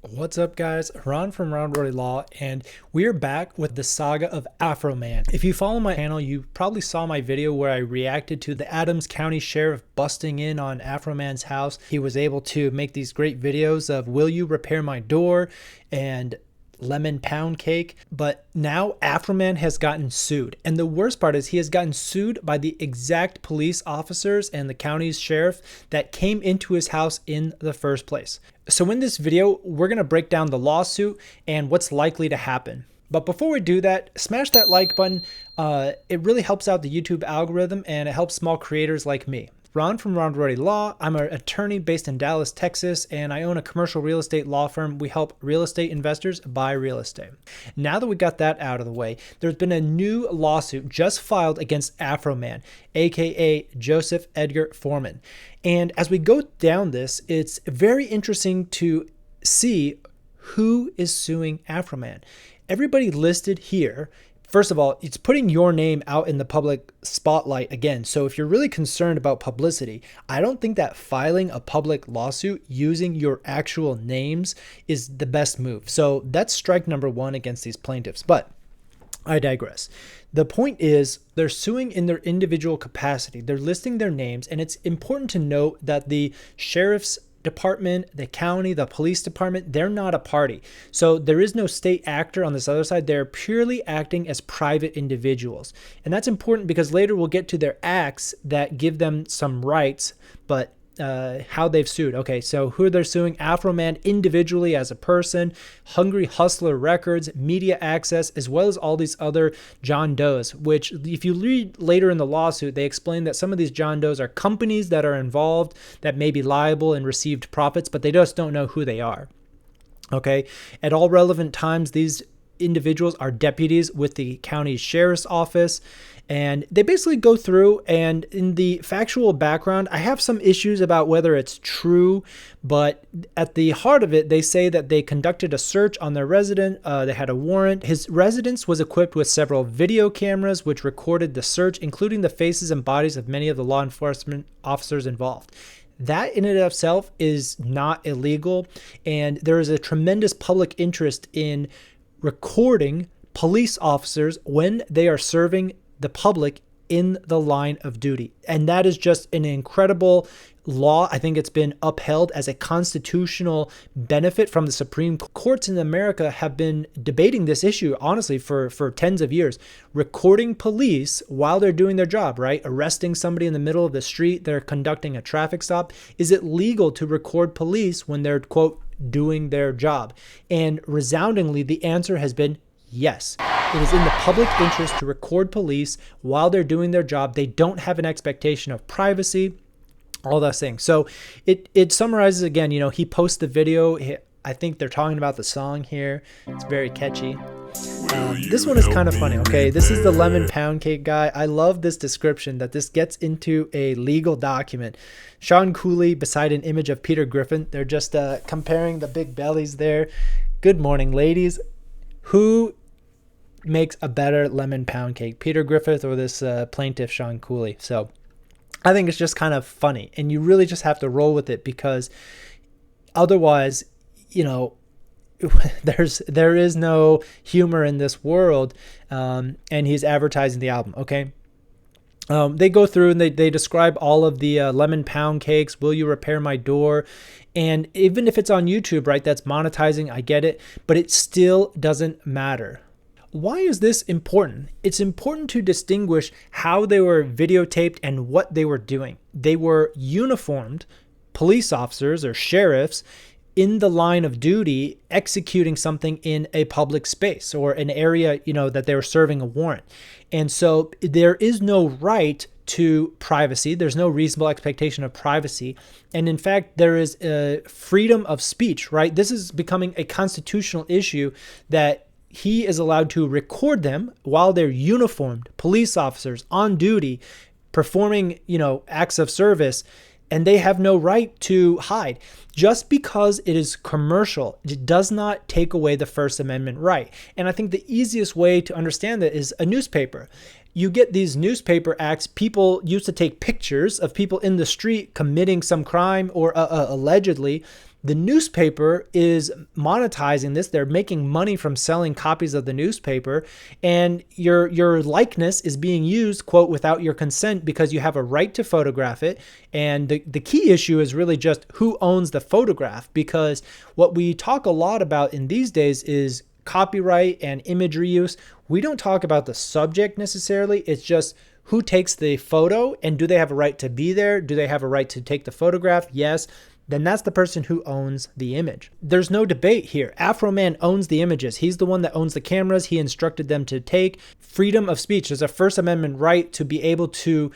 What's up, guys? Ron from Rohde Law, and we're back with the saga of Afroman. If you follow my channel, you probably saw my video where I reacted to the Adams County Sheriff busting in on Afroman's house. He was able to make these great videos of "Will you repair my door?" and lemon pound cake. But now Afroman has gotten sued, and the worst part is he has gotten sued by the exact police officers and the county's sheriff that came into his house in the first place. So in this video, we're going to break down the lawsuit and what's likely to happen. But before we do that, smash that like button. It really helps out the YouTube algorithm, and it helps small creators like me. Ron from Rohde Law. I'm an attorney based in Dallas, Texas, and I own a commercial real estate law firm. We help real estate investors buy real estate. Now that we got that out of the way, there's been a new lawsuit just filed against Afroman, aka Joseph Edgar Foreman. And as we go down this, it's very interesting to see who is suing Afroman. Everybody listed here. First of all, it's putting your name out in the public spotlight again. So if you're really concerned about publicity, I don't think that filing a public lawsuit using your actual names is the best move. So that's strike number one against these plaintiffs. But I digress. The point is they're suing in their individual capacity. They're listing their names, and it's important to note that the sheriff's department, the county, the police department, they're not a party. So there is no state actor on this other side. They're purely acting as private individuals. And that's important because later we'll get to their acts that give them some rights, but how they've sued. Okay, so who they're suing: Afroman individually as a person, Hungry Hustler Records, Media Access, as well as all these other John Does, which if you read later in the lawsuit, they explain that some of these John Does are companies that are involved that may be liable and received profits, but they just don't know who they are. Okay, at all relevant times, these individuals are deputies with the county sheriff's office, and they basically go through, and in the factual background, I have some issues about whether it's true, but at the heart of it, they say that they conducted a search on their resident. They had a warrant. His residence was equipped with several video cameras which recorded the search, including the faces and bodies of many of the law enforcement officers involved. That in and of itself is not illegal, and there is a tremendous public interest in recording police officers when they are serving the public in the line of duty. And that is just an incredible law. I think it's been upheld as a constitutional benefit from the Supreme Courts in America have been debating this issue, honestly, for tens of years. Recording police while they're doing their job, right? Arresting somebody in the middle of the street, they're conducting a traffic stop. Is it legal to record police when they're, quote, doing their job? And resoundingly, the answer has been yes. It is in the public interest to record police while they're doing their job. They don't have an expectation of privacy, all those things. So it summarizes again, he posts the video. I think they're talking about the song here. It's very catchy. This one is kind of funny. Okay, this is the lemon pound cake guy. I love this description that this gets into a legal document. Sean Cooley beside an image of Peter Griffin. They're just comparing the big bellies there. Good morning, ladies. Who makes a better lemon pound cake, Peter Griffith or this plaintiff, Sean Cooley? So I think it's just kind of funny, and you really just have to roll with it because otherwise, there is no humor in this world, and he's advertising the album. Okay. They go through and they describe all of the lemon pound cakes. Will you repair my door? And even if it's on YouTube, right, that's monetizing, I get it, but it still doesn't matter. Why is this important? It's important to distinguish how they were videotaped and what they were doing. They were uniformed police officers or sheriffs in the line of duty executing something in a public space or an area, that they were serving a warrant. And so there is no right to privacy. There's no reasonable expectation of privacy. And in fact, there is a freedom of speech, right? This is becoming a constitutional issue that he is allowed to record them while they're uniformed police officers on duty performing, acts of service, and they have no right to hide. Just because it is commercial, it does not take away the First Amendment right. And I think the easiest way to understand that is a newspaper. You get these newspaper acts. People used to take pictures of people in the street committing some crime or allegedly, The newspaper is monetizing this. They're making money from selling copies of the newspaper, and your likeness is being used, quote, without your consent, because you have a right to photograph it. And the key issue is really just who owns the photograph, because what we talk a lot about in these days is copyright and imagery use. We don't talk about the subject necessarily. It's just who takes the photo, and do they have a right to be there? Do they have a right to take the photograph? Yes. Then that's the person who owns the image. There's no debate here. Afroman owns the images. He's the one that owns the cameras. He instructed them to take. Freedom of speech. There's a First Amendment right to be able to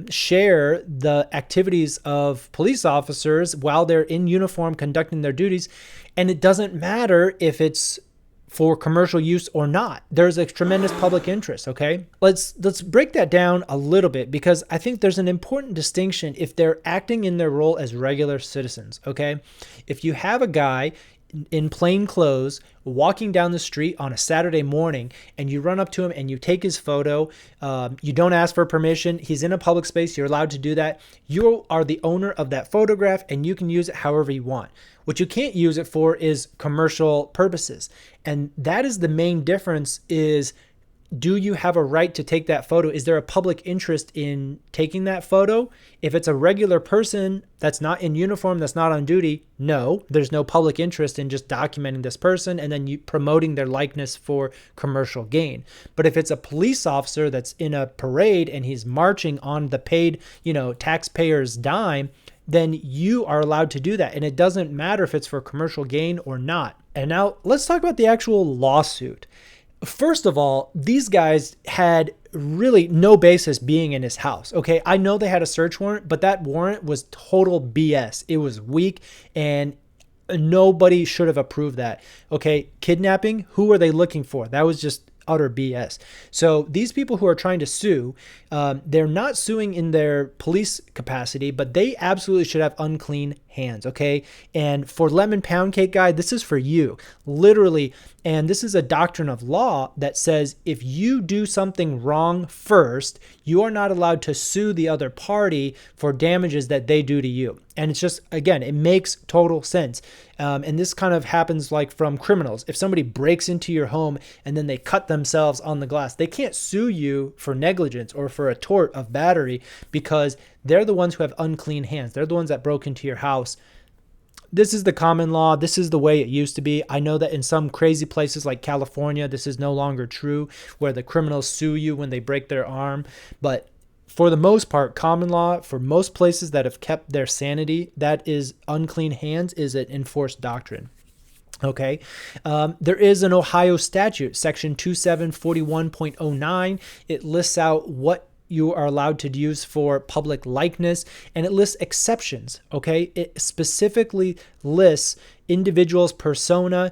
share the activities of police officers while they're in uniform conducting their duties. And it doesn't matter if it's for commercial use or not. There's a tremendous public interest, okay? Let's break that down a little bit, because I think there's an important distinction if they're acting in their role as regular citizens, okay? If you have a guy in plain clothes walking down the street on a Saturday morning and you run up to him and you take his photo, you don't ask for permission, he's in a public space, you're allowed to do that. You are the owner of that photograph and you can use it however you want. What you can't use it for is commercial purposes. And that is the main difference is, do you have a right to take that photo? Is there a public interest in taking that photo? If it's a regular person that's not in uniform, that's not on duty, no, there's no public interest in just documenting this person and then you promoting their likeness for commercial gain. But if it's a police officer that's in a parade and he's marching on the paid, taxpayers' dime, then you are allowed to do that. And it doesn't matter if it's for commercial gain or not. And now let's talk about the actual lawsuit. First of all, these guys had really no basis being in his house. Okay, I know they had a search warrant, but that warrant was total BS. It was weak and nobody should have approved that. Okay, kidnapping, who were they looking for? That was just utter BS. So these people who are trying to sue, they're not suing in their police capacity, but they absolutely should have unclean hands, okay? And for Lemon Pound Cake guy, this is for you, literally. And this is a doctrine of law that says if you do something wrong first, you are not allowed to sue the other party for damages that they do to you. And it's just, again, it makes total sense. And this kind of happens like from criminals. If somebody breaks into your home and then they cut themselves on the glass, they can't sue you for negligence or for a tort of battery because they're the ones who have unclean hands. They're the ones that broke into your house. This is the common law. This is the way it used to be. I know that in some crazy places like California, this is no longer true, where the criminals sue you when they break their arm. But for the most part, common law, for most places that have kept their sanity, that is unclean hands is an enforced doctrine. Okay. There is an Ohio statute, section 2741.09. It lists out what you are allowed to use for public likeness, and it lists exceptions, okay? It specifically lists individuals' persona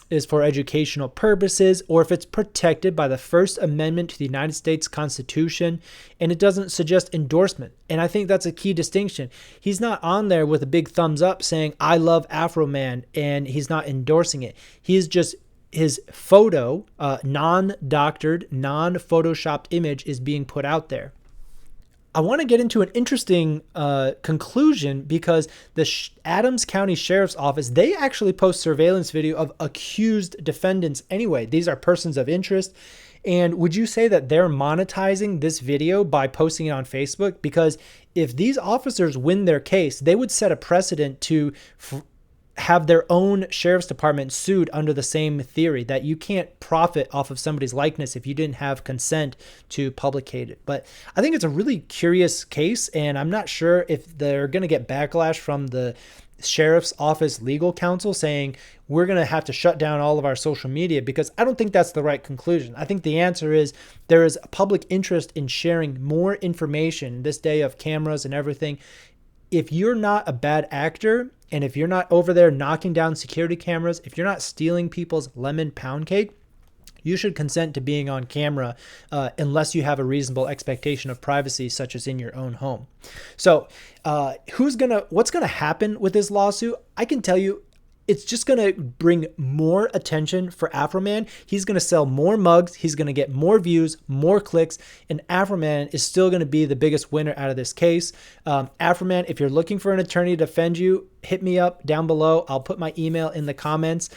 is for educational purposes, or if it's protected by the First Amendment to the United States Constitution, and it doesn't suggest endorsement. And I think that's a key distinction. He's not on there with a big thumbs up saying, I love Afroman, and he's not endorsing it. He's just his photo, non-doctored, non-photoshopped image is being put out there. I want to get into an interesting conclusion because the Adams County Sheriff's Office, they actually post surveillance video of accused defendants anyway. These are persons of interest. And would you say that they're monetizing this video by posting it on Facebook? Because if these officers win their case, they would set a precedent to have their own sheriff's department sued under the same theory that you can't profit off of somebody's likeness if you didn't have consent to publicate it. But I think it's a really curious case, and I'm not sure if they're going to get backlash from the sheriff's office legal counsel saying we're going to have to shut down all of our social media, because I don't think that's the right conclusion. I think the answer is there is a public interest in sharing more information this day of cameras and everything. If you're not a bad actor, and if you're not over there knocking down security cameras, if you're not stealing people's lemon pound cake, you should consent to being on camera unless you have a reasonable expectation of privacy, such as in your own home. So what's gonna happen with this lawsuit? I can tell you, it's just going to bring more attention for Afroman. He's going to sell more mugs. He's going to get more views, more clicks, and Afroman is still going to be the biggest winner out of this case. Afroman, if you're looking for an attorney to defend you, hit me up down below. I'll put my email in the comments.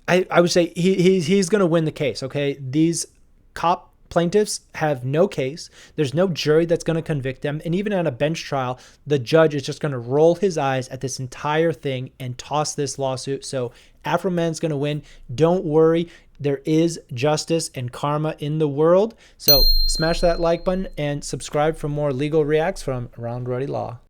I would say he's going to win the case, okay? These cop plaintiffs have no case. There's no jury that's going to convict them. And even at a bench trial, the judge is just going to roll his eyes at this entire thing and toss this lawsuit. So Afroman's going to win. Don't worry. There is justice and karma in the world. So smash that like button and subscribe for more legal reacts from Ronald Rohde Law.